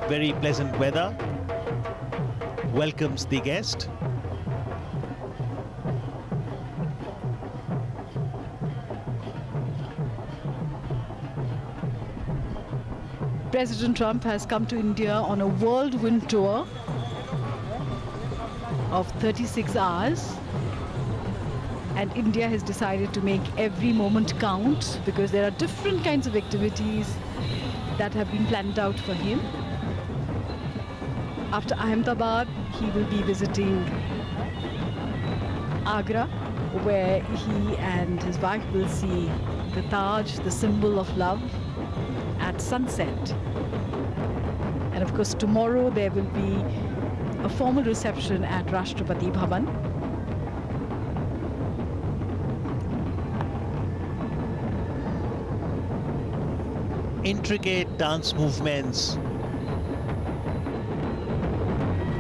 Very pleasant weather welcomes the guest. President Trump has come to India on a whirlwind tour of 36 hours, and India has decided to make every moment count because there are different kinds of activities that have been planned out for him. After Ahmedabad, he will be visiting Agra, where he and his wife will see the Taj, the symbol of love, at sunset. And of course, tomorrow there will be a formal reception at Rashtrapati Bhavan. Intricate dance movements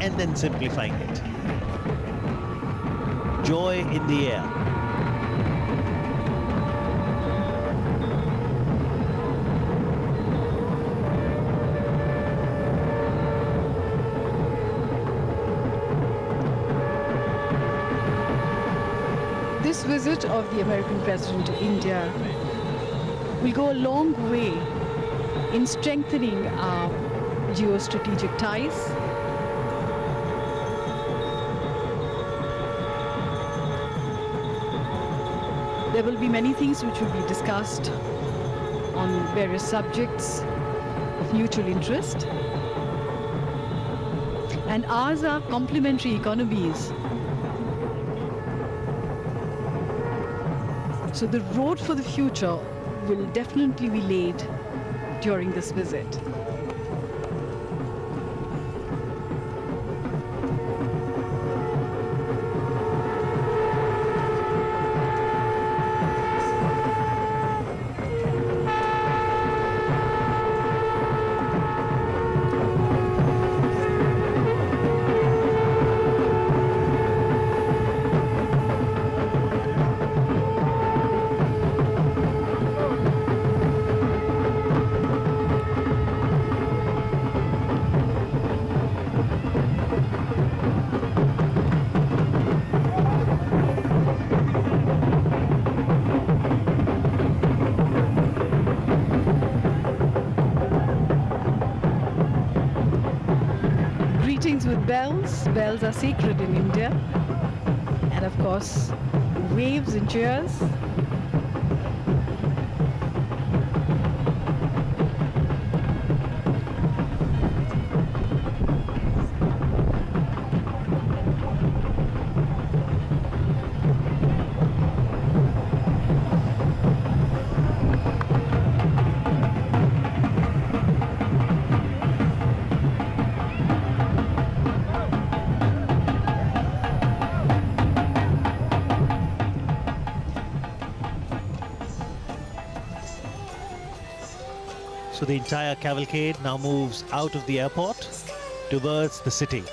and then simplifying it. Joy in the air. This visit of the American president to India will go a long way in strengthening our geostrategic ties. There will be many things which will be discussed on various subjects of mutual interest. And ours are complementary economies. So the road for the future will definitely be laid during this visit. Greetings with bells. Bells are sacred in India. And of course, waves and cheers. So the entire cavalcade now moves out of the airport towards the city.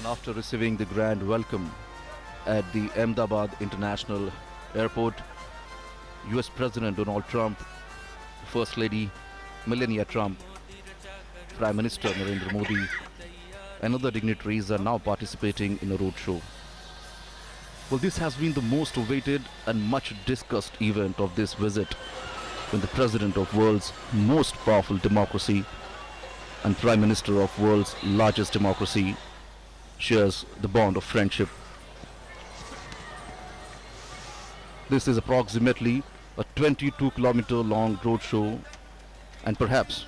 And after receiving the grand welcome at the Ahmedabad International Airport, US President Donald Trump, First Lady Melania Trump, Prime Minister Narendra Modi, and other dignitaries are now participating in a roadshow. Well, this has been the most awaited and much discussed event of this visit, when the President of world's most powerful democracy and Prime Minister of world's largest democracy shares the bond of friendship. This is approximately a 22-kilometer long roadshow and perhaps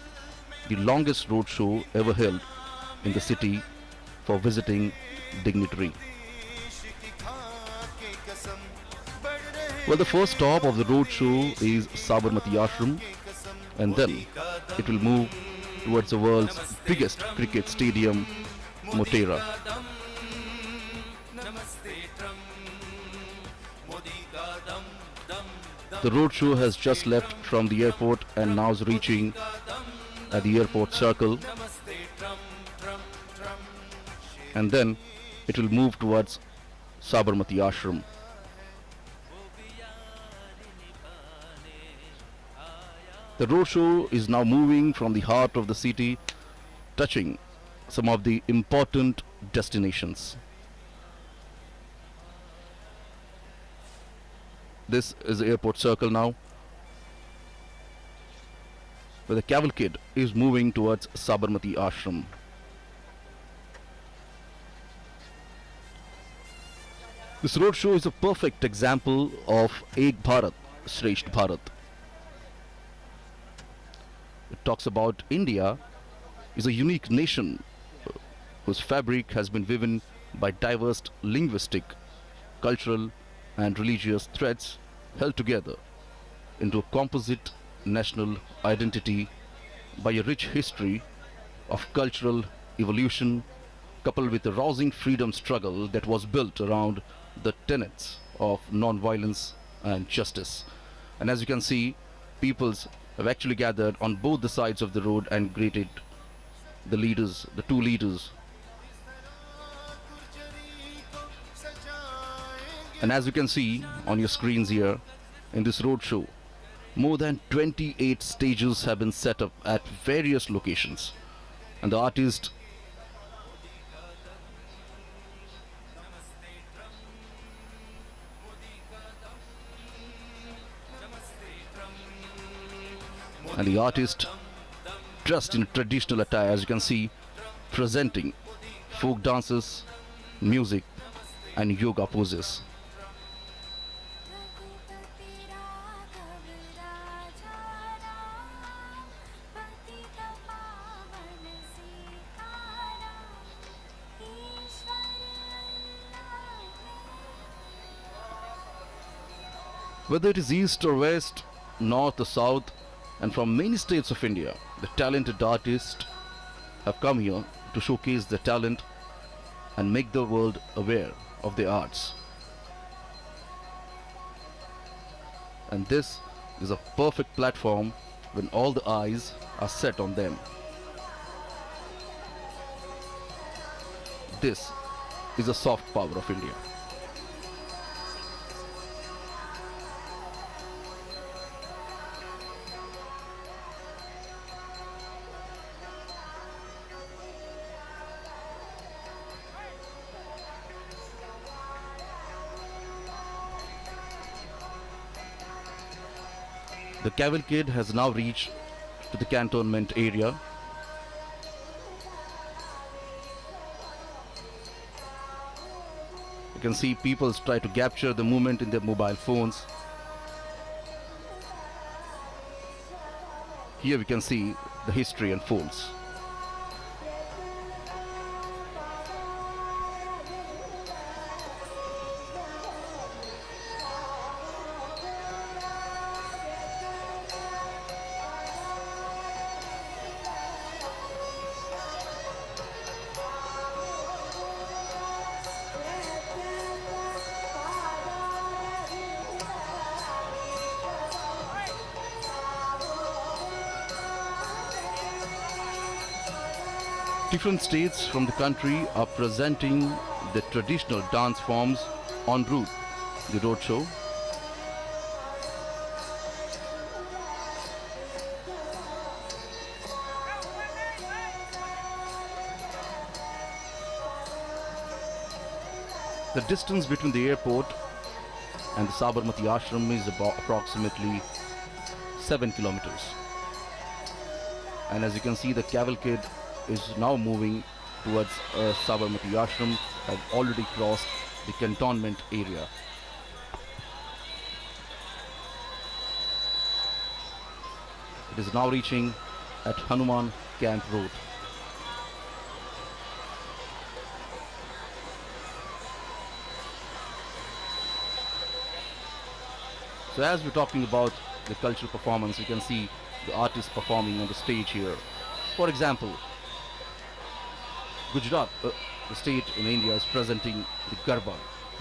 the longest roadshow ever held in the city for visiting dignitary. Well, the first stop of the roadshow is Sabarmati Ashram, and then it will move towards the world's biggest cricket stadium, Motera. The roadshow has just left from the airport and now is reaching at the airport circle, and then it will move towards Sabarmati Ashram. The roadshow is now moving from the heart of the city, touching some of the important destinations. This is the airport circle now, where the cavalcade is moving towards Sabarmati Ashram. This roadshow is a perfect example of Ek Bharat, Shresth Bharat. It talks about India is a unique nation whose fabric has been woven by diverse linguistic, cultural and religious threads held together into a composite national identity by a rich history of cultural evolution coupled with a rousing freedom struggle that was built around the tenets of non-violence and justice. And as you can see, peoples have actually gathered on both the sides of the road and greeted the leaders, the two leaders. And as you can see on your screens here, in this roadshow, more than 28 stages have been set up at various locations. And the artist dressed in traditional attire, as you can see, presenting folk dances, music and yoga poses. Whether it is east or west, north or south, and from many states of India, the talented artists have come here to showcase their talent and make the world aware of their arts. And this is a perfect platform when all the eyes are set on them. This is the soft power of India. The cavalcade has now reached to the cantonment area. You can see people try to capture the movement in their mobile phones. Here we can see the history unfolds. Different states from the country are presenting the traditional dance forms en route the roadshow. The distance between the airport and the Sabarmati ashram is about approximately 7 kilometers. And as you can see, the cavalcade is now moving towards Sabarmati ashram, have already crossed the cantonment area. It is now reaching at Hanuman Camp Road. So as we're talking about the cultural performance, you can see the artists performing on the stage here. For example, Gujarat, the state in India, is presenting the Garba.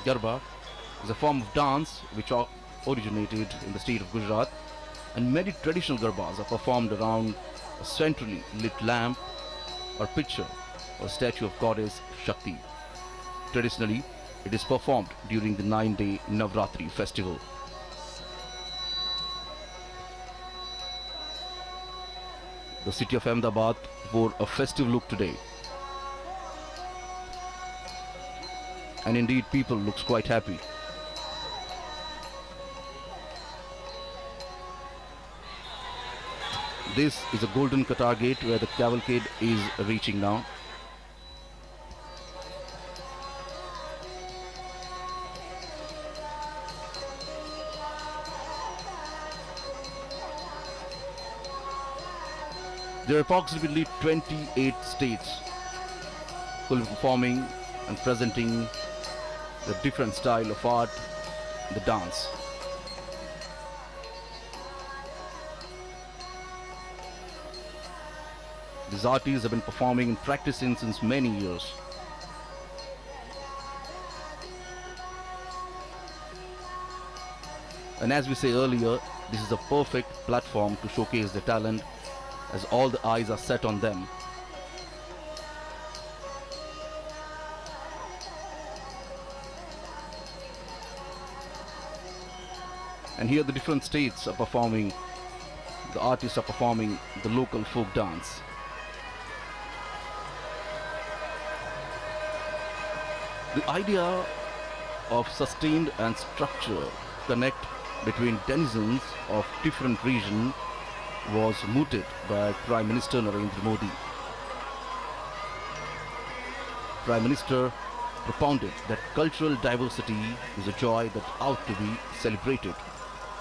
Garba is a form of dance which originated in the state of Gujarat, and many traditional Garbas are performed around a centrally lit lamp or picture or statue of goddess Shakti. Traditionally, it is performed during the 9-day Navratri festival. The city of Ahmedabad wore a festive look today. And indeed, people looks quite happy. This is a golden Qatar gate where the cavalcade is reaching now. There are approximately 28 states who will be performing and presenting the different style of art, the dance. These artists have been performing and practicing since many years. And as we say earlier, this is a perfect platform to showcase their talent, as all the eyes are set on them. And here the different states are performing, the artists are performing the local folk dance. The idea of sustained and structured connect between denizens of different regions was mooted by Prime Minister Narendra Modi. Prime Minister propounded that cultural diversity is a joy that ought to be celebrated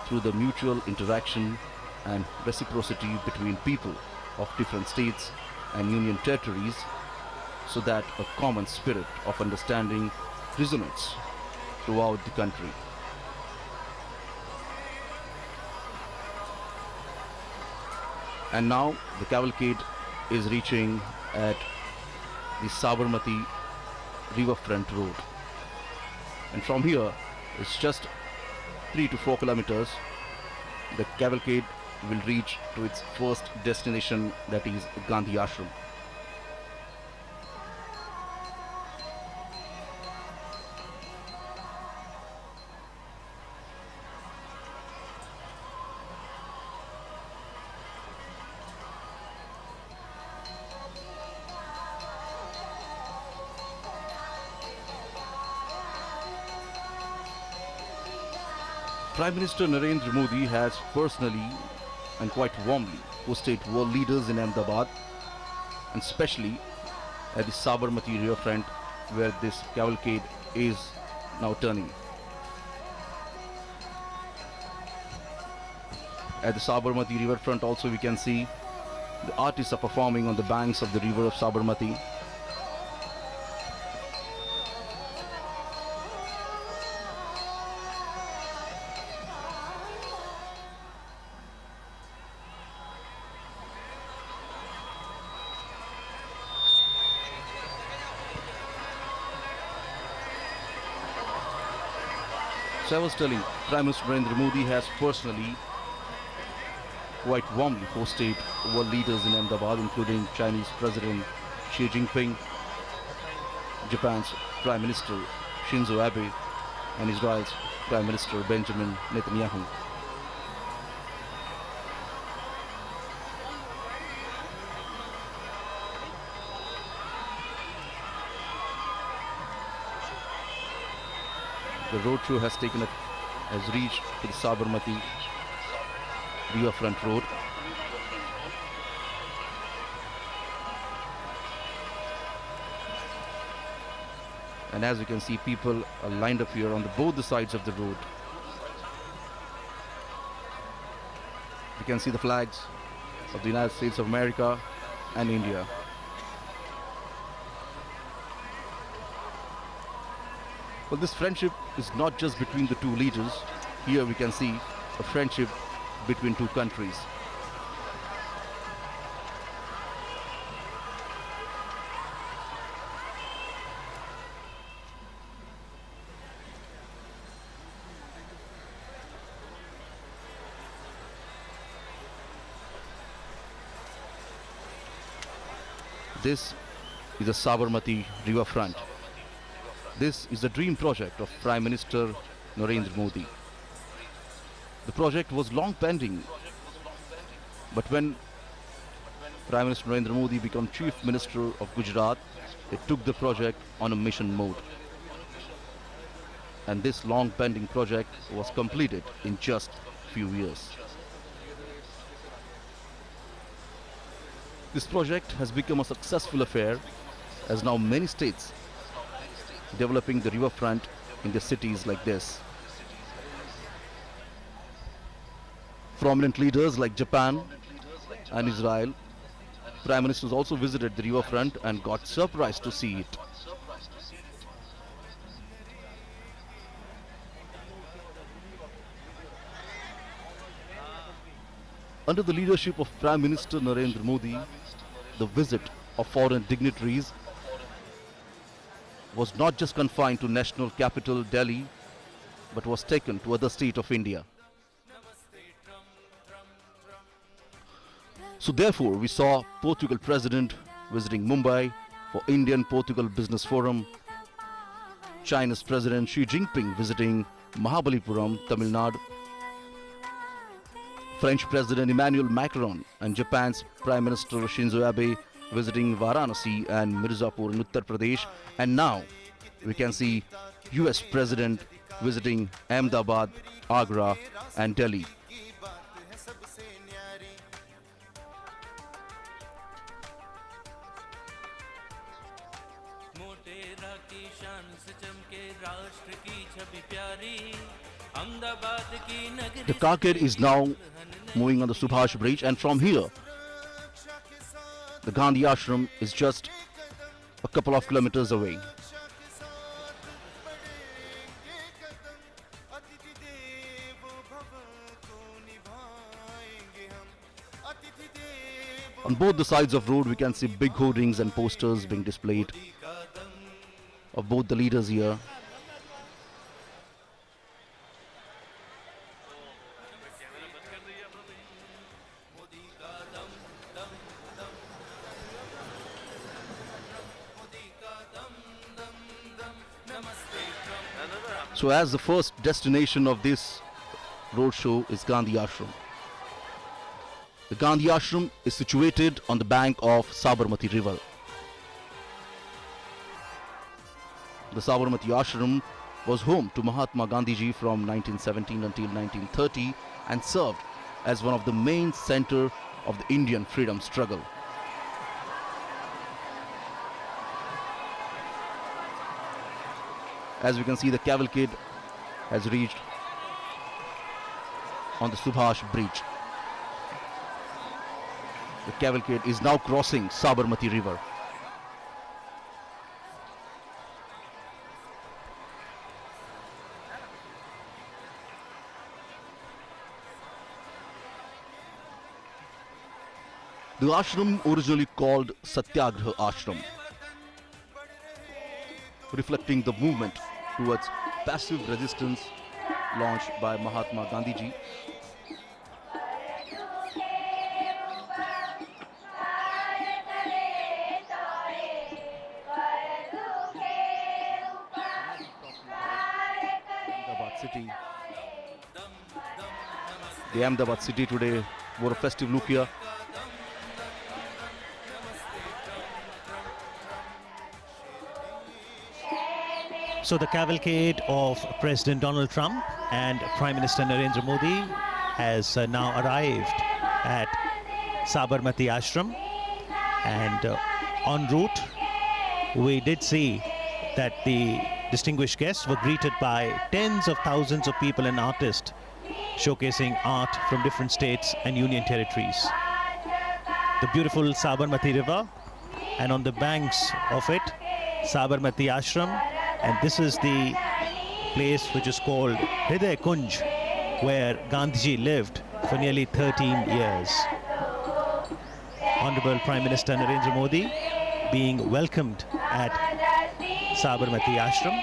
through the mutual interaction and reciprocity between people of different states and union territories, so that a common spirit of understanding resonates throughout the country. And now the cavalcade is reaching at the Sabarmati riverfront road. And from here, it's just 3 to 4 kilometers. The cavalcade will reach to its first destination, that is Gandhi Ashram. Prime Minister Narendra Modi has personally and quite warmly hosted world leaders in Ahmedabad, and especially at the Sabarmati riverfront where this cavalcade is now turning. At the Sabarmati riverfront also we can see the artists are performing on the banks of the river of Sabarmati. So I was telling, Prime Minister Narendra Modi has personally quite warmly hosted world leaders in Ahmedabad, including Chinese President Xi Jinping, Japan's Prime Minister Shinzo Abe, and Israel's Prime Minister Benjamin Netanyahu. The roadshow has reached to the Sabarmati riverfront road. And as you can see, people are lined up here on both the sides of the road. You can see the flags of the United States of America and India. Well, this friendship is not just between the two leaders. Here we can see a friendship between two countries. This is the Sabarmati riverfront. This is the dream project of Prime Minister Narendra Modi. The project was long pending, but when Prime Minister Narendra Modi became Chief Minister of Gujarat, they took the project on a mission mode. And this long pending project was completed in just a few years. This project has become a successful affair, as now many states developing the riverfront in their cities like this. Prominent leaders like Japan and Israel, Prime Ministers also visited the riverfront and got surprised to see it. Under the leadership of Prime Minister Narendra Modi, the visit of foreign dignitaries was not just confined to national capital Delhi, but was taken to other states of India. So therefore, we saw Portugal President visiting Mumbai for Indian-Portugal Business Forum, China's President Xi Jinping visiting Mahabalipuram, Tamil Nadu, French President Emmanuel Macron and Japan's Prime Minister Shinzo Abe visiting Varanasi and Mirzapur in Uttar Pradesh, and now we can see US President visiting Ahmedabad, Agra and Delhi. The carcade is now moving on the Subhash Bridge, and from here the Gandhi Ashram is just a couple of kilometers away. On both the sides of the road we can see big hoardings and posters being displayed of both the leaders here. So as the first destination of this roadshow is Gandhi Ashram. The Gandhi Ashram is situated on the bank of Sabarmati river. The Sabarmati Ashram was home to Mahatma Gandhi ji from 1917 until 1930 and served as one of the main center of the Indian freedom struggle. As we can see, the cavalcade has reached on the Subhash Bridge. The cavalcade is now crossing Sabarmati river. The ashram originally called Satyagraha Ashram, reflecting the movement towards passive resistance launched by Mahatma Gandhi ji. city. The Ahmedabad city today wore a festive look here. So the cavalcade of President Donald Trump and Prime Minister Narendra Modi has now arrived at Sabarmati Ashram, and en route we did see that the distinguished guests were greeted by tens of thousands of people and artists showcasing art from different states and union territories. The beautiful Sabarmati river, and on the banks of it, Sabarmati Ashram, and this is the place which is called Hriday Kunj, where Gandhiji lived for nearly 13 years. Honorable Prime Minister Narendra Modi being welcomed at Sabarmati Ashram.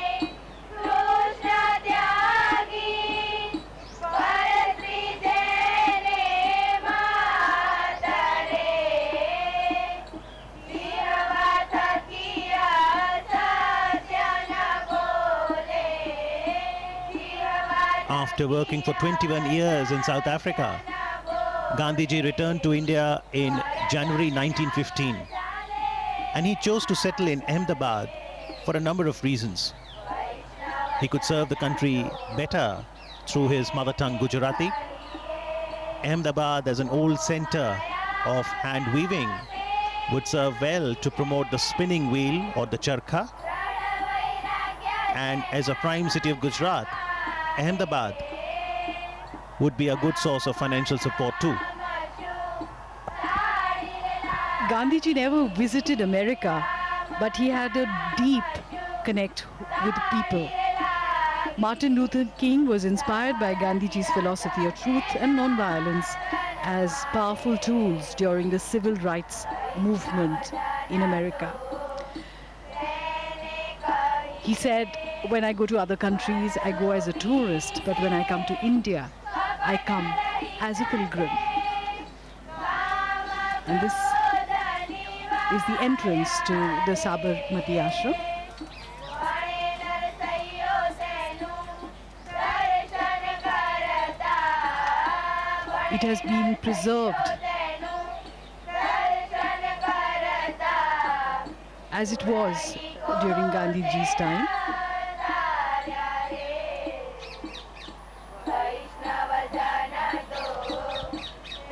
After working for 21 years in South Africa, Gandhiji returned to India in January 1915, and he chose to settle in Ahmedabad for a number of reasons. He could serve the country better through his mother tongue Gujarati. Ahmedabad, as an old center of hand weaving, would serve well to promote the spinning wheel or the charkha. And as a prime city of Gujarat, Ahmedabad would be a good source of financial support too. Gandhiji never visited America, but he had a deep connect with the people. Martin Luther King was inspired by Gandhiji's philosophy of truth and non-violence as powerful tools during the civil rights movement in America. He said, when I go to other countries, I go as a tourist, but when I come to India, I come as a pilgrim. And this is the entrance to the Sabarmati Ashram. It has been preserved as it was during Gandhiji's time.